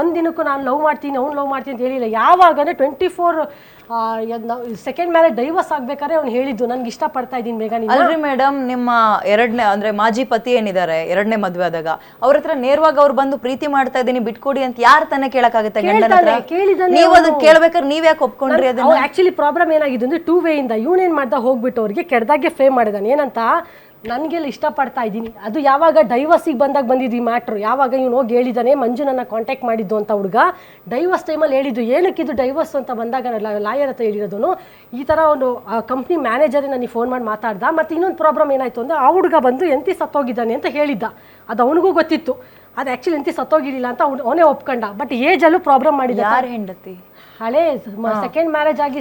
ಒಂದಿನಕ್ಕೂ ನಾನು ಲವ್ ಮಾಡ್ತೀನಿ ಅವ್ನು ಲವ್ ಮಾಡ್ತೀನಿ ಅಂತ ಹೇಳಿಲ್ಲ. ಯಾವಾಗಂದರೆ 24 ಸೆಕೆಂಡ್ ಮ್ಯಾರೇಜ್ ಡೈವರ್ಸ್ ಆಗ್ಬೇಕಾದ್ರೆ ಅವ್ನು ಹೇಳಿದ್ದು ನನಗೆ ಇಷ್ಟಪಡ್ತಾ ಇದ್ದೀನಿ ಬೇಗ ನೀನು. ಅಲ್ರಿ ಮೇಡಮ್, ನಿಮ್ಮ ಎರಡನೇ ಅಂದ್ರೆ ಮಾಜಿ ಪತಿ ಏನಿದ್ದಾರೆ, ಎರಡನೇ ಮದ್ವೆ ಆದಾಗ ಅವ್ರ ಹತ್ರ ನೇರವಾಗಿ ಅವ್ರು ಬಂದು ಪ್ರೀತಿ ಮಾಡ್ತಾ ಇದ್ದೀನಿ ಬಿಟ್ಕೊಡಿ ಅಂತ ಯಾರು ತಾನೇ ಕೇಳಕ್ಕಾಗುತ್ತೆ ಗಂಡನ ಹತ್ರ? ನೀವು ಅದನ್ನ ಕೇಳ್ಬೇಕಾದ್ರೆ ನೀವ್ ಯಾಕೆ ಒಪ್ಕೊಂಡ್ರಿ ಅದನ್ನ? ಆಕ್ಚುಲಿ ಪ್ರಾಬ್ಲಮ್ ಏನಾಗಿದೆ ಅಂದ್ರೆ 2 ವೇ ಇಂದ ಇವನೇನ್ ಮಾಡ್ದ ಹೋಗ್ಬಿಟ್ಟು ಅವ್ರಿಗೆ ಕೆಡ್ದಾಗೆ ಫ್ರೇಮ್ ಮಾಡಿದಾನೆ. ಏನಂತ ನನಗೆಲ್ಲ ಇಷ್ಟಪಡ್ತಾ ಇದ್ದೀನಿ, ಅದು ಯಾವಾಗ ಡೈವರ್ಸಿಗೆ ಬಂದಾಗ ಬಂದಿದ್ದು ಈ ಮ್ಯಾಟ್ರು. ಯಾವಾಗ ಇವನು ಹೋಗಿ ಹೇಳಿದ್ದಾನೆ ಮಂಜು ನನ್ನ ಕಾಂಟ್ಯಾಕ್ಟ್ ಮಾಡಿದ್ದು ಅಂತ ಹುಡುಗ ಡೈವರ್ಸ್ ಟೈಮಲ್ಲಿ ಹೇಳಿದ್ದು. ಏನಕ್ಕಿದು ಡೈವರ್ಸ್ ಅಂತ ಬಂದಾಗ ಲಾಯರ್ ಹತ್ರ ಹೇಳಿರೋದನು ಈ ಥರ ಒಂದು ಕಂಪ್ನಿ ಮ್ಯಾನೇಜರೇ ನನಗೆ ಫೋನ್ ಮಾಡಿ ಮಾತಾಡ್ದ. ಮತ್ತು ಇನ್ನೊಂದು ಪ್ರಾಬ್ಲಮ್ ಏನಾಯಿತು ಅಂದರೆ ಆ ಹುಡುಗ ಬಂದು ಎಂತಿ ಸತ್ತೋಗಿದ್ದಾನೆ ಅಂತ ಹೇಳಿದ್ದ. ಅದು ಅವನಿಗೂ ಗೊತ್ತಿತ್ತು, ಅದು ಆ್ಯಕ್ಚುಲಿ ಎಂತಿ ಸತ್ತೋಗಿರಲಿಲ್ಲ ಅಂತ ಅವನೇ ಒಪ್ಕೊಂಡ. ಬಟ್ ಏಜಲ್ಲೂ ಪ್ರಾಬ್ಲಮ್ ಮಾಡಿದ. ಯಾರು ಹೆಂಡತಿ? ಹಳೆ ಸೆಕೆಂಡ್ ಮ್ಯಾರೇಜ್ ಆಗಿ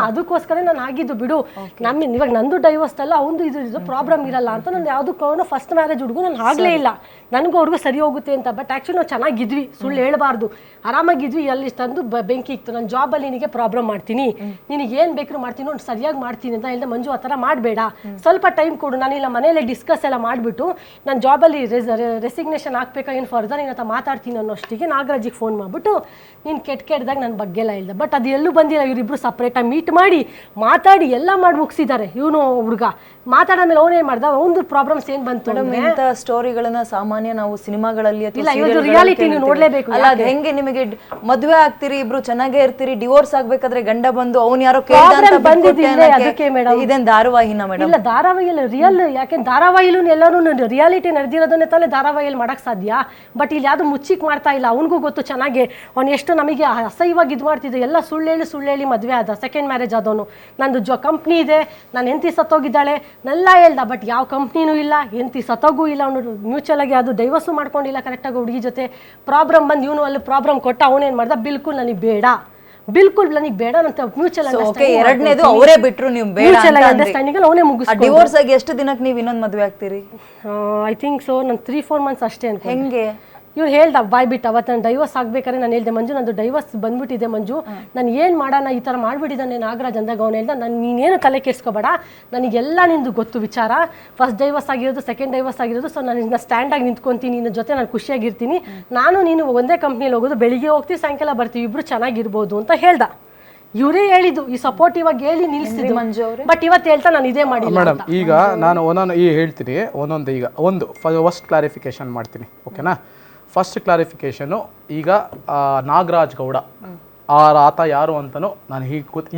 ಅದಕ್ಕೋಸ್ಕರ ನಾನು ಆಗಿದ್ದು ಬಿಡು. ಇವಾಗ ನಂದು ಡೈವರ್ಸ್ ಅಲ್ಲ ಅವಂದು ಇದು ಪ್ರಾಬ್ಲಮ್ ಇರಲ್ಲ ಅಂತ ನಾನು ಯಾವುದಕ್ಕೂ ಫಸ್ಟ್ ಮ್ಯಾರೇಜ್ ಹುಡುಗು ನಾನು ಆಗಲೇ ಇಲ್ಲ. ನನಗೂ ಅವ್ರಿಗೂ ಸರಿ ಹೋಗುತ್ತೆ ಅಂತ. ಬಟ್ ಆ್ಯಕ್ಚುಲಿ ನಾವು ಚೆನ್ನಾಗಿದ್ವಿ, ಸುಳ್ಳು ಹೇಳಬಾರ್ದು, ಆರಾಮಾಗಿದ್ವಿ. ಅಲ್ಲಿ ತಂದು ಬೆಂಕಿ ಇತ್ತು. ನನ್ನ ಜಾಬಲ್ಲಿ ನಿನಗೆ ಪ್ರಾಬ್ಲಮ್ ಮಾಡ್ತೀನಿ, ನಿನಗೆ ಏನು ಬೇಕಾದ್ರೂ ಮಾಡ್ತೀನಿ, ನೋಡಿ ಸರಿಯಾಗಿ ಮಾಡ್ತೀನಿ ಅಂತ ಹೇಳಿದೆ. ಮಂಜು ಆ ಥರ ಮಾಡಬೇಡ, ಸ್ವಲ್ಪ ಟೈಮ್ ಕೊಡು, ನಾನಿಲ್ಲ ಮನೇಲಿ ಡಿಸ್ಕಸ್ ಎಲ್ಲ ಮಾಡಿಬಿಟ್ಟು ನಾನು ಜಾಬಲ್ಲಿ ರೆಸಿಗ್ನೇಷನ್ ಹಾಕ್ಬೇಕಾ ಏನು ಫರ್ದರ್ ನಿನ್ನ ಹತ್ರ ಮಾತಾಡ್ತೀನಿ ಅನ್ನೋಷ್ಟಿಗೆ ನಾಗರಾಜಿಗೆ ಫೋನ್ ಮಾಡಿಬಿಟ್ಟು ನೀನು ಕೆಟ್ಟದಾಗ ನನ್ನ ಬಗ್ಗೆ ಎಲ್ಲ ಹೇಳ್ದೆ. ಬಟ್ ಅದು ಎಲ್ಲೂ ಬಂದಿಲ್ಲ. ಇವರಿಬ್ಬರು ಸಪ್ರೇಟಾಗಿ ಮೀಟ್ ಮಾಡಿ ಮಾತಾಡಿ ಎಲ್ಲ ಮಾಡಿ ಮುಗಿಸಿದ್ದಾರೆ. ಇವನು ಹುಡುಗ ಮಾತಾಡೋದ್ಮೇಲೆ ಅವನೇನು ಮಾಡ್ದ, ಒಂದು ಪ್ರಾಬ್ಲಮ್ಸ್ ಏನು ಬಂತು. ಇಂಥ ಸ್ಟೋರಿಗಳನ್ನ ಸಾಮಾನ್ಯ ನಾವು ಸಿನಿಮಾಗಳಲ್ಲಿ ರಿಯಾಲಿಟಿ ನೀವು ನೋಡ್ಲೇಬೇಕು. ಅಲ್ಲ ಅದು ಹೆಂಗೆ ನಿಮಗೆ ಮದುವೆ ಆಗ್ತೀರಿ, ಇಬ್ರು ಚೆನ್ನಾಗೇ ಇರ್ತೀರಿ, ಡಿವೋರ್ಸ್ ಆಗ್ಬೇಕಾದ್ರೆ ಗಂಡ ಬಂದು ಅವ್ನು ಯಾರೋ ಇದೇನ್ ಧಾರಾವಾಹಿನ ಮೇಡಮ್? ಇಲ್ಲ ಧಾರಾವಾಹಿಯಲ್ಲಿ ರಿಯಲ್, ಯಾಕೆ ಧಾರಾವಾಹಿಲೂ ಎಲ್ಲರೂ ರಿಯಾಲಿಟಿ ನಡೆದಿರೋದನ್ನೇ ತಾನೇ ಧಾರಾವಾಹಿಯಲ್ಲಿ ಮಾಡಕ್ ಸಾಧ್ಯ. ಬಟ್ ಇಲ್ಲಿ ಯಾವುದು ಮುಚ್ಚಿಕ್ ಮಾಡ್ತಾ ಇಲ್ಲ. ಅವನಿಗೂ ಗೊತ್ತು ಚೆನ್ನಾಗಿ ಅವ್ನು ಎಷ್ಟು ನಮಗೆ ಅಸಹ್ಯವಾಗಿ ಇದು ಮಾಡ್ತಿದ್ದೆ. ಎಲ್ಲ ಸುಳ್ಳು ಹೇಳಿ ಮದುವೆ ಆದ, ಸೆಕೆಂಡ್ ಮ್ಯಾರೇಜ್ ಆದವನು. ನಂದು ಕಂಪ್ನಿ ಇದೆ, ನಾನು ಹೆಂಡತಿ ಸತ್ತೋಗಿದ್ದಾಳೆ ನೆಲ್ಲ ಹೇಳ್ದ. ಬಟ್ ಯಾವ ಕಂಪ್ನಿನೂ ಇಲ್ಲ, ಹೆಂಡತಿ ಸತ್ತೋಗೂ ಇಲ್ಲ. ಅವನು ಮ್ಯೂಚುವಲ್ ಆಗಿ ಅದು ಡೈವರ್ಸು ಮಾಡ್ಕೊಂಡಿಲ್ಲ ಕರೆಕ್ಟಾಗಿ ಹುಡುಗಿ ಜೊತೆ. ಪ್ರಾಬ್ಲಮ್ ಬಂದು ಇವನು ಅಲ್ಲಿ ಪ್ರಾಬ್ಲಮ್ ಕೊಟ್ಟ. ಅವನೇನು ಮಾಡ್ದ, ಬಿಲ್ಕುಲ್ ನನಗೆ ಬೇಡ ಅಂತ ಮ್ಯೂಚುವಲ್ ಎರಡನೇದು ಅವರೇ ಬಿಟ್ರು, ನೀವು ಅಂಡರ್ಸ್ಟ್ಯಾಂಡಿಂಗ್ ಅವನೇ ಮುಗಿಸ್. ಡಿವೋರ್ಸ್ ಆಗಿ ಎಷ್ಟು ದಿನಕ್ಕೆ ನೀವು ಇನ್ನೊಂದು ಮದುವೆ ಆಗ್ತೀರಿ? ಐ ಥಿಂಕ್ ಸೊ ನಾನು 3-4 ಮಂತ್ಸ್ ಅಷ್ಟೇ ಅಂತ. ಹೆಂಗೆ ಇವ್ರು ಹೇಳ್ದ ಬಾಯ್ ಬಿಟ್ಟು ಅವತ್ತು ನಾನು ಡೈವರ್ಸ್ ಆಗ್ಬೇಕಾದ್ರೆ ನಾನು ಹೇಳ್ದೆ ಮಂಜು ನಂದು ಡೈವರ್ಸ್ ಬಂದ್ಬಿಟ್ಟಿದೆ ಮಂಜು, ನಾನು ಏನು ಮಾಡೋಣ ಈ ಥರ ಮಾಡಿಬಿಟ್ಟಿದ್ದಾನೆ ನಾಗರಾಜ್ ಅಂದಾಗ ಅವನು ಹೇಳ್ದ ನೀನೇನು ತಲೆ ಕೆಡ್ಸ್ಕೊಬೇಡ, ನನಗೆಲ್ಲ ನಿಂದು ಗೊತ್ತು ವಿಚಾರ. ಫಸ್ಟ್ ಡೈವರ್ಸ್ ಆಗಿರೋದು, ಸೆಕೆಂಡ್ ಡೈವರ್ಸ್ ಆಗಿರೋದು. ಸೊ ನಾನು ಸ್ಟ್ಯಾಂಡಾಗಿ ನಿಂತ್ಕೊತೀನಿ, ನಿನ್ನ ಜೊತೆ ನಾನು ಖುಷಿಯಾಗಿರ್ತೀನಿ. ನೀನು ಒಂದೇ ಕಂಪ್ನಿಯಲ್ಲಿ ಹೋಗೋದು, ಬೆಳಿಗ್ಗೆ ಹೋಗ್ತೀವಿ ಸಾಯಂಕಾಲ ಬರ್ತೀವಿ, ಇಬ್ರು ಚೆನ್ನಾಗಿರ್ಬೋದು ಅಂತ ಹೇಳ್ದ. ಇವರೇ ಹೇಳಿದ್ದು ಈ ಸಪೋರ್ಟಿವ್ ಆಗಿ ಹೇಳಿ ನಿಲ್ಲಿಸಿದ್ರು ಮಂಜು ಅವರು. ಬಟ್ ಇವತ್ತು ಹೇಳ್ತಾ ನಾನು ಇದೇ ಮಾಡಿಲ್ಲ ಮೇಡಮ್. ಈಗ ನಾನು ಒಂದೊಂದು ಹೇಳ್ತೀನಿ ಒಂದೊಂದು. ಈಗ ಒಂದು ಫಸ್ಟ್ ಕ್ಲಾರಿಫಿಕೇಶನ್ ಮಾಡ್ತೀನಿ, ಓಕೆನಾ? ಫಸ್ಟ್ ಕ್ಲಾರಿಫಿಕೇಶನು, ಈಗ ನಾಗರಾಜ್ ಗೌಡ ಆತ ಯಾರು ಅಂತನೂ ನಾನು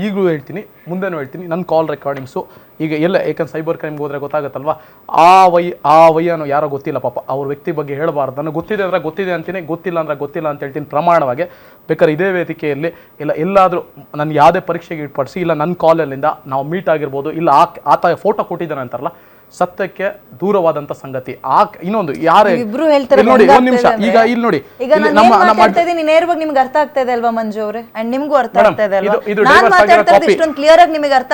ಈಗಲೂ ಹೇಳ್ತೀನಿ, ಮುಂದೆನೂ ಹೇಳ್ತೀನಿ. ನನ್ನ ಕಾಲ್ ರೆಕಾರ್ಡಿಂಗ್ಸು ಈಗ ಎಲ್ಲ, ಯಾಕಂದ್ರೆ ಸೈಬರ್ ಕ್ರೈಮ್ಗೆ ಹೋದರೆ ಗೊತ್ತಾಗುತ್ತಲ್ವ. ಆ ವಯ್ಯನೋ ಯಾರೋ ಗೊತ್ತಿಲ್ಲ ಪಾಪ, ಅವ್ರ ವ್ಯಕ್ತಿ ಬಗ್ಗೆ ಹೇಳಬಾರ್ದು. ನನಗೆ ಗೊತ್ತಿದೆ ಅಂದರೆ ಗೊತ್ತಿದೆ ಅಂತೀನಿ, ಗೊತ್ತಿಲ್ಲ ಅಂದರೆ ಗೊತ್ತಿಲ್ಲ ಅಂತ ಹೇಳ್ತೀನಿ ಪ್ರಮಾಣವಾಗಿ. ಬೇಕಾದ್ರೆ ಇದೇ ವೇದಿಕೆಯಲ್ಲಿ ಇಲ್ಲ ಎಲ್ಲಾದರೂ ನನ್ನ ಯಾವುದೇ ಪರೀಕ್ಷೆಗೆ ಇಟ್ಪಡಿಸಿ, ಇಲ್ಲ ನನ್ನ ಕಾಲಲ್ಲಿಂದ ನಾವು ಮೀಟ್ ಆಗಿರ್ಬೋದು, ಇಲ್ಲ ಆತ ಫೋಟೋ ಕೊಟ್ಟಿದ್ದಾನೆ ಅಂತಾರಲ್ಲ, ಸತ್ಯಕ್ಕೆ ದೂರವಾದಂತ ಸಂಗತಿ. ಇನ್ನೊಂದು ಯಾರೇ ನೋಡಿ, ಒಂದ್ ನಿಮಿಷ. ಈಗ ಇಲ್ಲಿ ನೋಡಿ, ನೇರವಾಗಿ ನಿಮ್ಗೆ ಅರ್ಥ ಆಗ್ತಾ ಇದೆ ಅಲ್ವಾ ಮಂಜು ಅವರೇ? ಅಂಡ್ ನಿಮ್ಗೂ ಅರ್ಥ ಆಗ್ತಾ ಇದೆ ಅಲ್ವಾ? ನಾನು ಮಾತಾಡ್ತಾ ಇಷ್ಟೊಂದು ಕ್ಲಿಯರ್ ಆಗಿ ನಿಮಗೆ ಅರ್ಥ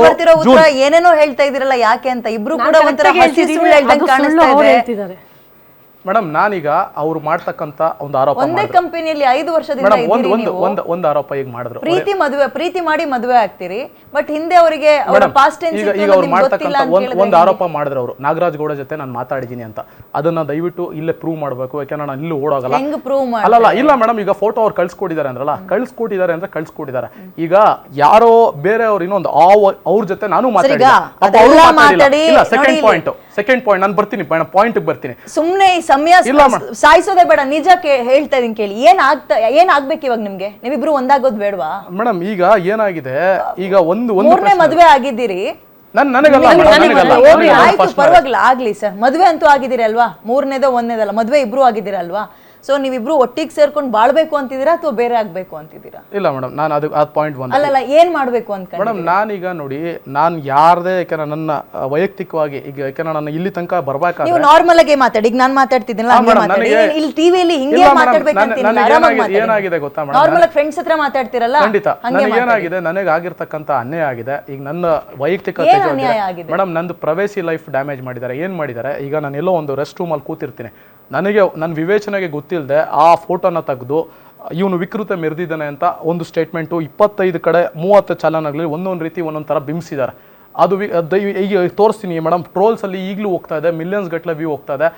ಬರ್ತಿರೋ ಉತ್ತರ ಏನೇನೋ ಹೇಳ್ತಾ ಇದೀರಲ್ಲ, ಯಾಕೆ ಅಂತ ಇಬ್ರು ಕೂಡ ಒಂಥರ ಹಸಿ ಸುಳ್ಳು ಹೇಳ್ದಂಗೆ ಕಾಣಿಸ್ತಾ ಇದೆ. ಮೇಡಮ್, ನಾನೀಗ ಅವ್ರು ಮಾಡ್ತಕ್ಕಂತ ಒಂದು ಆರೋಪ, ಒಂದೇ ಕಂಪನಿಯಲ್ಲಿ 5 ವರ್ಷದಿಂದ ಒಂದು ಆರೋಪ ಈಗ ಮಾಡಿದ್ರು. ಪ್ರೀತಿ ಮಾಡಿ ಮದುವೆ ಆಗ್ತೀರಿ, ಬಟ್ ಹಿಂದೆ ಅವರಿಗೆ ಪಾಸ್ಟ್ ಟೆನ್ಸ್ ಈಗ ಅವ್ರು ಮಾಡ್ತಕ್ಕಂತ ಒಂದು ಆರೋಪ ಮಾಡಿದ್ರು. ಅವರು ನಾಗರಾಜ್ ಗೌಡ ಜೊತೆ ನಾನು ಮಾತಾಡಿದೀನಿ ಅಂತ. ಅದನ್ನ ದಯವಿಟ್ಟು ಇಲ್ಲೇ ಪ್ರೂವ್ ಮಾಡಬೇಕು, ಯಾಕಂದ್ರೆ ನಾನು ಇಲ್ಲೂ ಓಡೋಗಲ್ಲ. ಹೆಂಗ್ ಪ್ರೂವ್ ಅಲ್ಲ ಇಲ್ಲ ಮೇಡಮ್, ಈಗ ಫೋಟೋ ಅವ್ರು ಕಳ್ಸ್ಕೊಟ್ಟಿದ್ದಾರೆ ಅಂದ್ರಲ್ಲ, ಕಳ್ಸ್ಕೊಟ್ಟಿದ್ದಾರೆ. ಈಗ ಯಾರೋ ಬೇರೆಯವ್ರು ಇನ್ನೊಂದು ಅವ್ರ ಜೊತೆ ನಾನು ಮಾತಾಡಿಲ್ಲ. ಸೆಕೆಂಡ್ ಪಾಯಿಂಟ್ ನಾನು ಬರ್ತೀನಿ, ಪಾಯಿಂಟ್ ಬರ್ತೀನಿ. ಸುಮ್ನೆ ಸಮಯ ಸಾಯಿಸೋದೇ ಬೇಡ, ನಿಜ ಹೇಳ್ತಾ ಇದೀನಿ ಕೇಳಿ. ಏನ್ ಆಗ್ಬೇಕು ಇವಾಗ ನಿಮ್ಗೆ? ನೀವಿಬ್ರು ಒಂದಾಗೋದ್ ಬೇಡವಾ ಮೇಡಮ್? ಈಗ ಏನಾಗಿದೆ, ಈಗ ಮೂರನೇ ಮದ್ವೆ ಆಗಿದ್ದೀರಿ, ಪರವಾಗಿಲ್ಲ ಆಗ್ಲಿ ಸರ್. ಮದ್ವೆ ಅಂತೂ ಆಗಿದ್ದೀರಿ ಅಲ್ವಾ? ಮೂರನೇದೋ ಒಂದೇದಲ್ಲ, ಮದ್ವೆ ಇಬ್ರು ಆಗಿದ್ದೀರಲ್ವಾ? ಸೊ ನೀವಿಬ್ರು ಒಟ್ಟಿಗೆ ಸೇರ್ಕೊಂಡು ಬಾಳ್ಬೇಕು ಅಂತಿದ್ದೀರಾ ಅಥವಾ ಬೇರೆ ಆಗ್ಬೇಕು ಅಂತಿದ್ದೀರಾ? ಇಲ್ಲ ಮೇಡಮ್, ನಾನು ಅದು ಪಾಯಿಂಟ್ ಒಂದು ಅಲ್ಲ ಏನ್ ಮಾಡ್ಬೇಕು ಅಂತ ಮೇಡಮ್. ನಾನೀಗ ನೋಡಿ, ನಾನು ಯಾರದೇ, ಯಾಕಂದ್ರೆ ನನ್ನ ವೈಯಕ್ತಿಕವಾಗಿ ಈಗ ಯಾಕಂದ್ರೆ ನಾನು ಇಲ್ಲಿ ತನಕ ಬರ್ಬೇಕಾದ್ರೆ ನೀವು ನಾರ್ಮಲ್ ಆಗಿ ಮಾತಾಡಿ. ಈಗ ನಾನು ಮಾತಾಡ್ತಿದ್ದೀನಲ್ಲ, ಇಲ್ಲಿ ಟಿವಿಯಲ್ಲಿ ಹಿಂಗೆ ಮಾತಾಡ್ಬೇಕಂತ ಏನಾಗಿದೆ ಗೊತ್ತಾ ಮೇಡಮ್? ನಾರ್ಮಲ್ ಆಗಿ ಫ್ರೆಂಡ್ಸ್ ಹತ್ರ ಮಾತಾಡ್ತಿರಲ್ಲ, ಖಂಡಿತ. ನನಗೆ ಏನಾಗಿದೆ, ನನಗೆ ಆಗಿರ್ತಕ್ಕಂಥ ಅನ್ಯಾಯ ಆಗಿದೆ. ಈಗ ನನ್ನ ವೈಯಕ್ತಿಕ ಮೇಡಮ್, ನಂದು ಪ್ರೈವೇಸಿ ಲೈಫ್ ಡ್ಯಾಮೇಜ್ ಮಾಡಿದ್ದಾರೆ. ಏನ್ ಮಾಡಿದ್ದಾರೆ, ಈಗ ನಾನು ಎಲ್ಲೋ ಒಂದು ರೆಸ್ಟ್ ರೂಮ್ ಅಲ್ಲಿ ಕೂತಿರ್ತೀನಿ, ನನಗೆ ನನ್ನ ವಿವೇಚನೆಗೆ ಗೊತ್ತಿಲ್ಲದೆ ಆ ಫೋಟೋನ ತೆಗೆದು ಇವನು ವಿಕೃತ ಮೆರೆದಿದ್ದಾನೆ ಅಂತ ಒಂದು ಸ್ಟೇಟ್ಮೆಂಟು 25 ಕಡೆ 30 ಚಾನಲ್ಗಳಲ್ಲಿ ಒಂದೊಂದು ರೀತಿ ಒಂದೊಂದು ಥರ ಬಿಂಬಿಸಿದ್ದಾರೆ. ಅದು ಈಗ ತೋರಿಸ್ತೀನಿ ಮೇಡಮ್. ಟ್ರೋಲ್ಸಲ್ಲಿ ಈಗಲೂ ಹೋಗ್ತಾ ಇದೆ, ಮಿಲಿಯನ್ಸ್ ಗಟ್ಟಲೆ ವ್ಯೂ ಹೋಗ್ತಾ ಇದೆ.